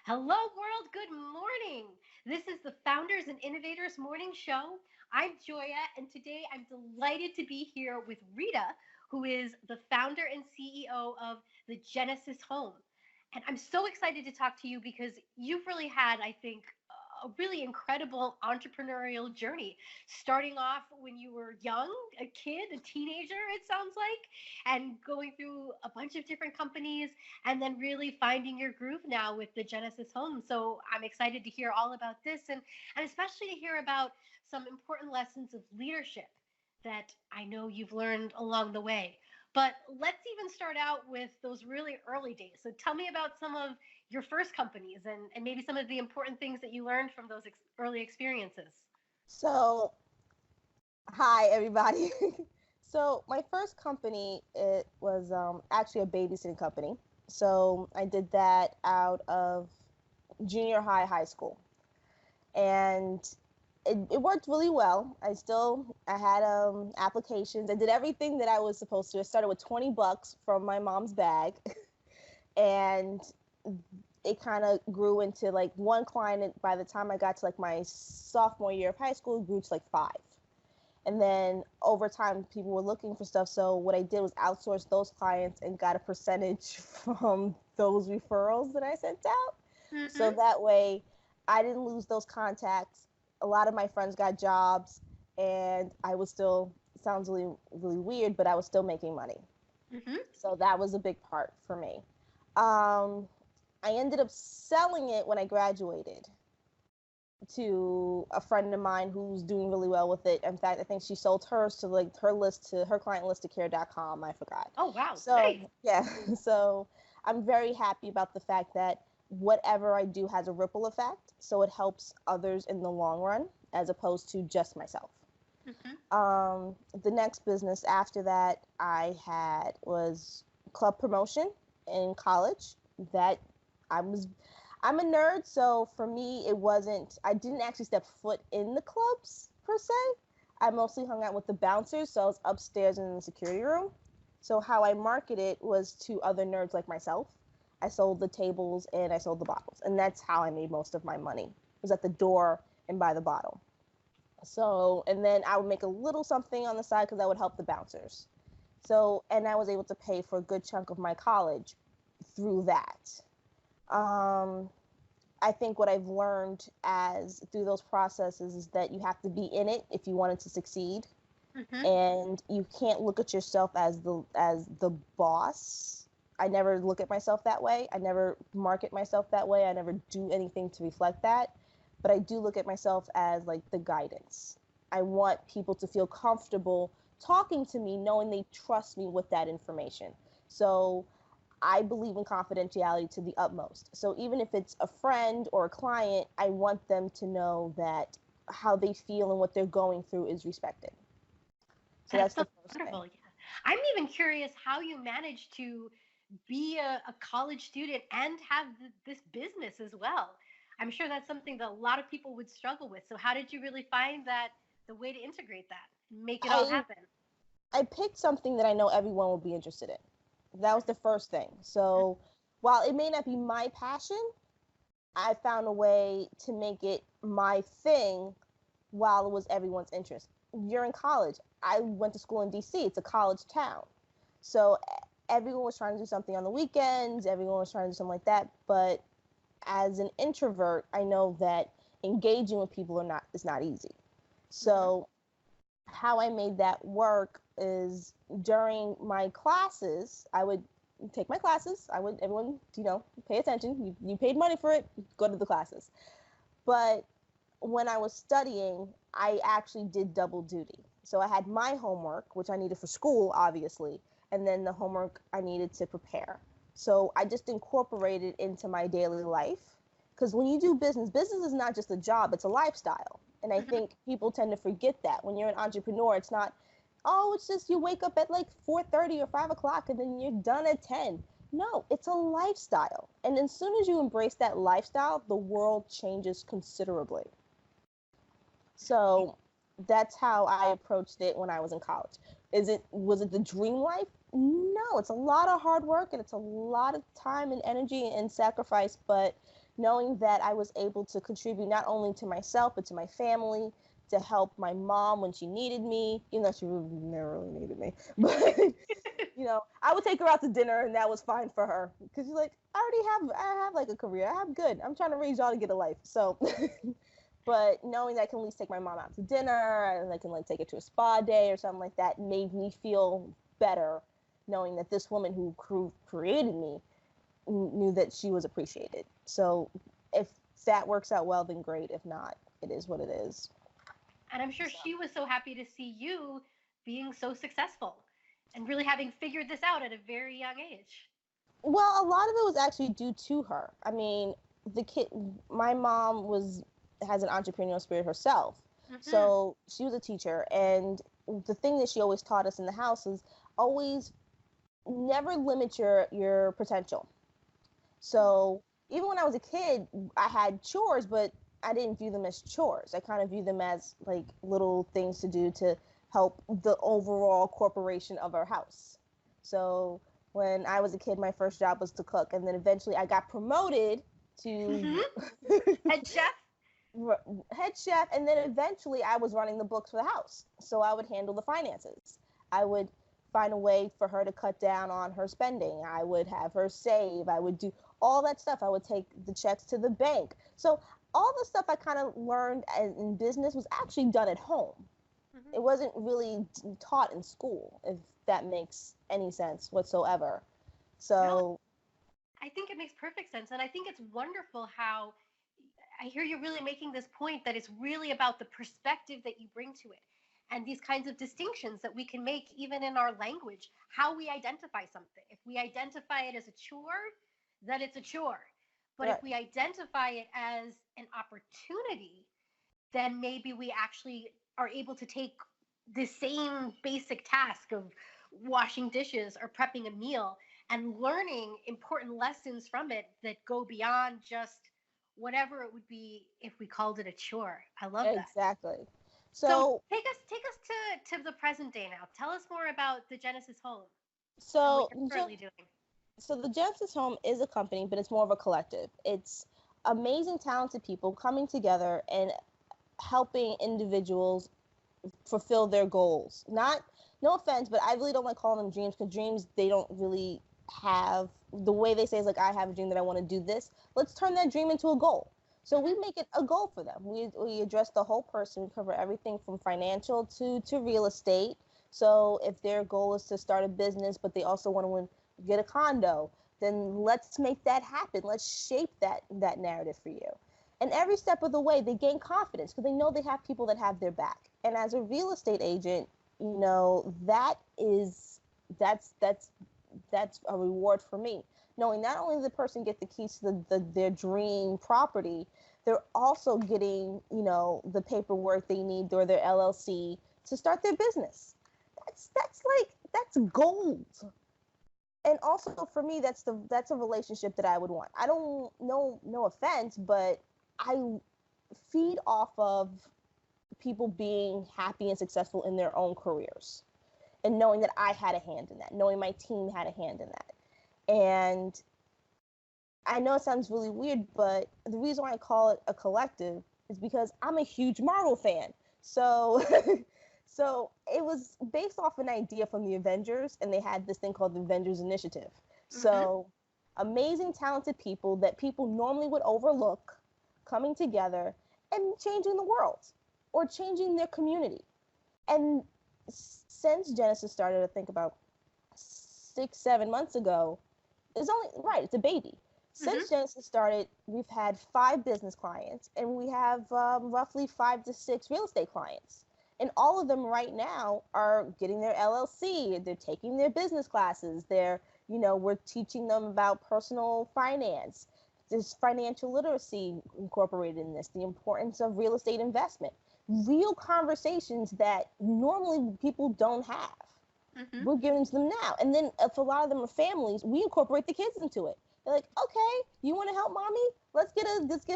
Hello, world. Good morning. This is the Founders and Innovators Morning Show. I'm Joia, and today I'm delighted to be here with Rita, who is the founder and CEO of the Genesis Home. And I'm so excited to talk to you because you've really had, I think, a really incredible entrepreneurial journey. Starting off when you were young, a kid, a teenager, it sounds like, and going through a bunch of different companies and then really finding your groove now with the Genesis home. So I'm excited to hear all about this and especially to hear about some important lessons of leadership that I know you've learned along the way. But let's even start out with those really early days. So tell me about some of your first companies and maybe some of the important things that you learned from those early experiences. So, hi everybody. So, my first company it was actually a babysitting company. So, I did that out of junior high school, and it worked really well. I had applications. I did everything that I was supposed to. I started with $20 from my mom's bag, and it kind of grew into like one client. By the time I got to like my sophomore year of high school, it grew to like five. And then over time, people were looking for stuff. So what I did was outsource those clients and got a percentage from those referrals that I sent out. So Mm-hmm. that way, I didn't lose those contacts. A lot of my friends got jobs, and I was still, it sounds really, really weird, but I was still making money. Mm-hmm. So that was a big part for me. Um, I ended up selling it when I graduated to a friend of mine who's doing really well with it. In fact, I think she sold hers to like her client list to care.com. I forgot. Oh wow, nice. So, yeah. So, I'm very happy about the fact that whatever I do has a ripple effect. So, it helps others in the long run as opposed to just myself. Mm-hmm. The next business after that I had was club promotion in college. That I was I'm a nerd, so for me it wasn't I didn't actually step foot in the clubs per se. I mostly hung out with the bouncers, so I was upstairs in the security room. So how I marketed was to other nerds like myself. I sold the tables and I sold the bottles, and that's how I made most of my money. Was at the door and by the bottle. So, and then I would make a little something on the side because I would help the bouncers. So, and I was able to pay for a good chunk of my college through that. Um, I think what I've learned as through those processes is that you have to be in it if you want it to succeed, Mm-hmm. and you can't look at yourself as the boss. I never look at myself that way. I never market myself that way. I never do anything to reflect that. But I do look at myself as like the guidance. I want people to feel comfortable talking to me, knowing they trust me with that information. So I believe in confidentiality to the utmost. So even if it's a friend or a client, I want them to know that how they feel and what they're going through is respected. So That's that's so the first thing. wonderful. Yeah. I'm even curious how you managed to be a college student and have this business as well. I'm sure that's something that a lot of people would struggle with. So, how did you really find that the way to integrate that and make it all I happen? I picked something that I know everyone will be interested in. That was the first thing. So while it may not be my passion, I found a way to make it my thing while it was everyone's interest. You're in college. I went to school in DC. It's a college town. So everyone was trying to do something on the weekends, everyone was trying to do something like that, but as an introvert, I know that engaging with people is not easy. Mm-hmm. So how I made that work is during my classes, I would take my classes. I would everyone, pay attention. You paid money for it, go to the classes. But when I was studying, I actually did double duty. So I had my homework, which I needed for school, obviously, and then the homework I needed to prepare. So I just incorporated into my daily life. Because when you do business, business is not just a job, it's a lifestyle. And I Mm-hmm. think people tend to forget that. When you're an entrepreneur, it's not, oh, it's just you wake up at like 4:30 or 5 o'clock and then you're done at 10. No, it's a lifestyle. And as soon as you embrace that lifestyle, the world changes considerably. So that's how I approached it when I was in college. Was it the dream life? No, it's a lot of hard work and it's a lot of time and energy and sacrifice, but knowing that I was able to contribute not only to myself, but to my family, to help my mom when she needed me, even though she really never really needed me. But, I would take her out to dinner and that was fine for her. Because she's like, I have like a career. I'm trying to raise y'all to get a life. So, but knowing that I can at least take my mom out to dinner and I can like take her to a spa day or something like that made me feel better, knowing that this woman who created me knew that she was appreciated. So if that works out well, then great. If not, it is what it is. And I'm sure she was so happy to see you being so successful and really having figured this out at a very young age. Well, a lot of it was actually due to her. I mean, the kid, my mom has an entrepreneurial spirit herself. So she was a teacher, and the thing that she always taught us in the house is always never limit your potential. So even when I was a kid, I had chores, but I didn't view them as chores. I kind of view them as like little things to do to help the overall corporation of our house. So when I was a kid, my first job was to cook, and then eventually I got promoted to head chef. Head chef, and then eventually I was running the books for the house. So I would handle the finances. I would find a way for her to cut down on her spending. I would have her save. I would do all that stuff. I would take the checks to the bank. So all the stuff I kind of learned in business was actually done at home. It wasn't really taught in school, if that makes any sense whatsoever. So no, I think it makes perfect sense. And I think it's wonderful how I hear you really making this point that it's really about the perspective that you bring to it and these kinds of distinctions that we can make even in our language, how we identify something. If we identify it as a chore, then it's a chore. But right. If we identify it as an opportunity, then maybe we actually are able to take the same basic task of washing dishes or prepping a meal and learning important lessons from it that go beyond just whatever it would be if we called it a chore. I love that. Exactly. So take us to the present day now. Tell us more about the Genesis Home and what you're currently doing. So the Genesis Home is a company, but it's more of a collective. It's amazing, talented people coming together and helping individuals fulfill their goals. No offense, but I really don't like calling them dreams, because dreams, they don't really have, the way they say is like, I have a dream that I want to do this. Let's turn that dream into a goal. So we make it a goal for them. We address the whole person. We cover everything from financial to real estate. So if their goal is to start a business, but they also want to get a condo, then let's make that happen. Let's shape that narrative for you. And every step of the way, they gain confidence because they know they have people that have their back. And as a real estate agent, that's a reward for me, knowing not only the person get the keys to their dream property, they're also getting the paperwork they need or their LLC to start their business. That's gold. And also for me, that's a relationship that I would want. I don't, no offense, but I feed off of people being happy and successful in their own careers, and knowing that I had a hand in that, knowing my team had a hand in that. And I know it sounds really weird, but the reason why I call it a collective is because I'm a huge Marvel fan. So so it was based off an idea from the Avengers, and they had this thing called the Avengers Initiative. So amazing, talented people that people normally would overlook coming together and changing the world or changing their community. And since Genesis started, I think about 6-7 months ago, it's a baby. Since Genesis started, we've had 5 business clients, and we have roughly 5 to 6 real estate clients. And all of them right now are getting their LLC. They're taking their business classes. We're teaching them about personal finance. There's financial literacy incorporated in this, the importance of real estate investment, real conversations that normally people don't have. We're giving to them now. And then if a lot of them are families, we incorporate the kids into it. They're like, okay, you want to help mommy? Let's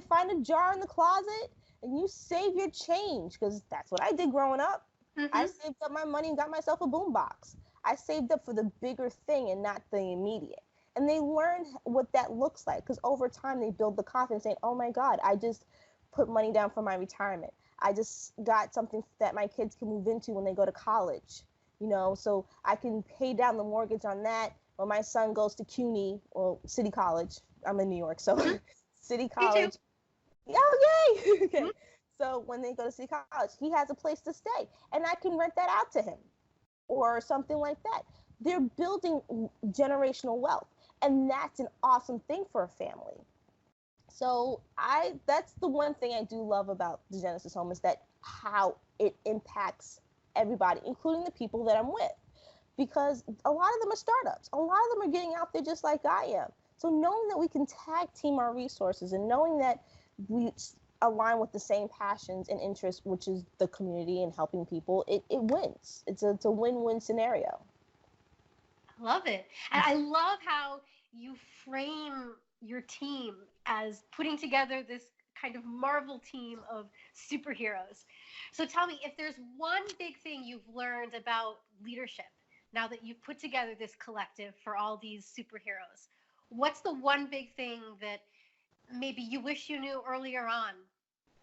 find a jar in the closet and you save your change, because that's what I did growing up. I saved up my money and got myself a boombox. I saved up for the bigger thing and not the immediate. And they learn what that looks like, because over time they build the confidence saying, oh my God, I just put money down for my retirement. I just got something that my kids can move into when they go to college, so I can pay down the mortgage on that when my son goes to CUNY or City College. I'm in New York, so Mm-hmm. City Me too. College. Oh, yay! Okay. Mm-hmm. So when they go to City College, he has a place to stay, and I can rent that out to him or something like that. They're building generational wealth, and that's an awesome thing for a family. So that's the one thing I do love about the Genesis Home, is that how it impacts everybody, including the people that I'm with, because a lot of them are startups. A lot of them are getting out there just like I am. So knowing that we can tag team our resources and knowing that we align with the same passions and interests, which is the community and helping people, it wins. It's a win-win scenario. I love it. And I love how you frame your team as putting together this kind of Marvel team of superheroes. So tell me, if there's one big thing you've learned about leadership now that you've put together this collective for all these superheroes, what's the one big thing that maybe you wish you knew earlier on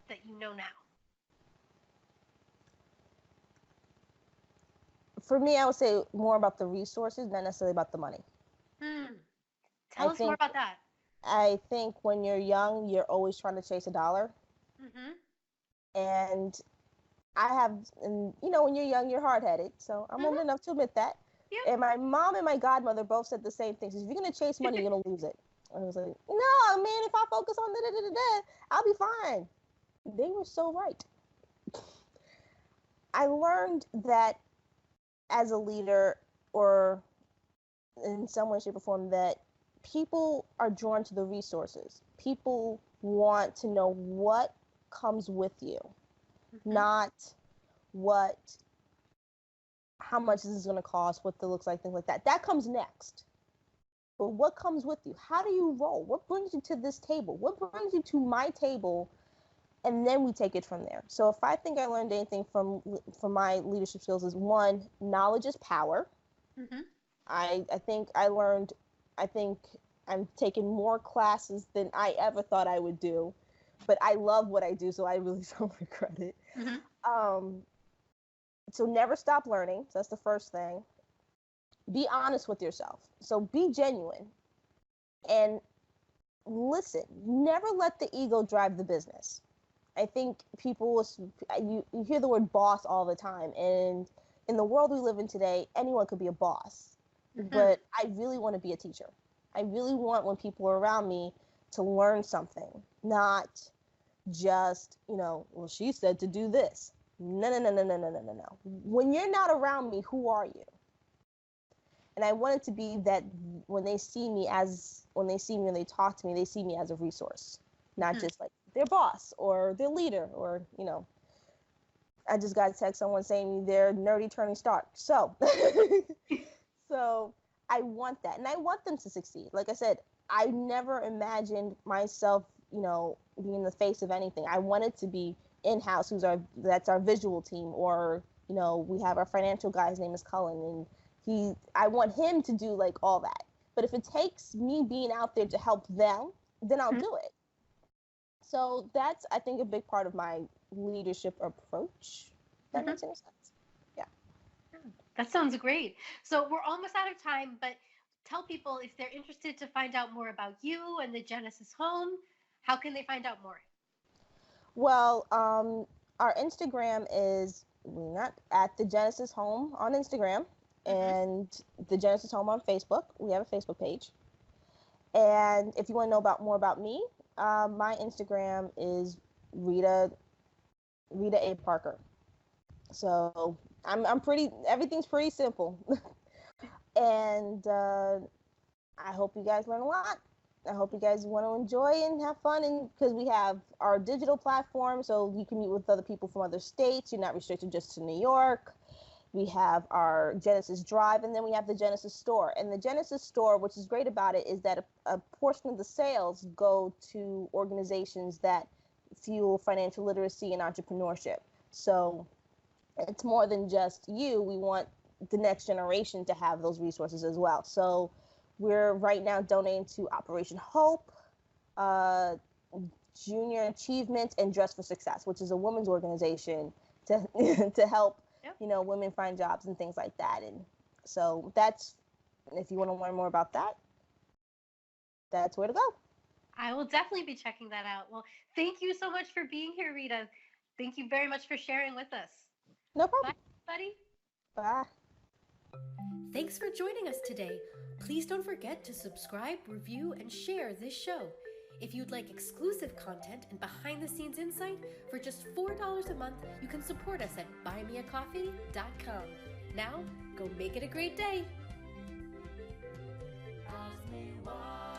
that you know now? For me, I would say more about the resources, not necessarily about the money. Tell us more about that. I think when you're young, you're always trying to chase a dollar. Mm-hmm. And and when you're young, you're hard-headed. So I'm old enough to admit that. Yeah. And my mom and my godmother both said the same thing. She said, if you're going to chase money, you're going to lose it. And I was like, no, man, if I focus on da-da-da-da-da, I'll be fine. They were so right. I learned that as a leader, or in some way, shape, or form, that people are drawn to the resources. People want to know what comes with you, not how much this is going to cost, what it looks like, things like that. That comes next. But what comes with you? How do you roll? What brings you to this table? What brings you to my table? And then we take it from there. So if I think I learned anything from my leadership skills, is one, knowledge is power. Mm-hmm. I think I'm taking more classes than I ever thought I would do, but I love what I do, so I really don't regret it. Mm-hmm. So never stop learning. So that's the first thing. Be honest with yourself. So be genuine and listen. Never let the ego drive the business. I think you hear the word boss all the time, and in the world we live in today, anyone could be a boss. Mm-hmm. But I really want to be a teacher. I really want, when people are around me, to learn something, not just, well, she said to do this. No. When you're not around me, who are you? And I want it to be that when they see me, when they talk to me, they see me as a resource, not just like their boss or their leader, or, I just got a text someone saying they're nerdy turning stark. So, so I want that. And I want them to succeed. Like I said, I never imagined myself, being the face of anything. I wanted to be in-house, that's our visual team, or, we have our financial guy, his name is Cullen, and I want him to do like all that. But if it takes me being out there to help them, then I'll do it. So that's, I think, a big part of my leadership approach. That makes any sense. Yeah. That sounds great. So we're almost out of time, but tell people, if they're interested to find out more about you and the Genesis Home, how can they find out more? Well, our Instagram is not at the Genesis Home on Instagram, and the Genesis Home on Facebook. We have a Facebook page. And if you want to know more about me, my Instagram is Rita A. Parker. So everything's pretty simple. And I hope you guys learn a lot. I hope you guys want to enjoy and have fun, and because we have our digital platform, so you can meet with other people from other states. You're not restricted just to New York. We have our Genesis Drive, and then we have the Genesis Store. And the Genesis Store, which is great about it, is that a portion of the sales go to organizations that fuel financial literacy and entrepreneurship. So it's more than just you. We want the next generation to have those resources as well. So we're right now donating to Operation Hope, Junior Achievement, and Dress for Success, which is a women's organization to to help women find jobs and things like that. And so that's, if you want to learn more about that, that's where to go. I will definitely be checking that out. Well, thank you so much for being here, Rita. Thank you very much for sharing with us. No problem. Bye, buddy. Bye. Thanks for joining us today. Please don't forget to subscribe, review, and share this show. If you'd like exclusive content and behind-the-scenes insight, for just $4 a month, you can support us at buymeacoffee.com. Now, go make it a great day. Ask me why.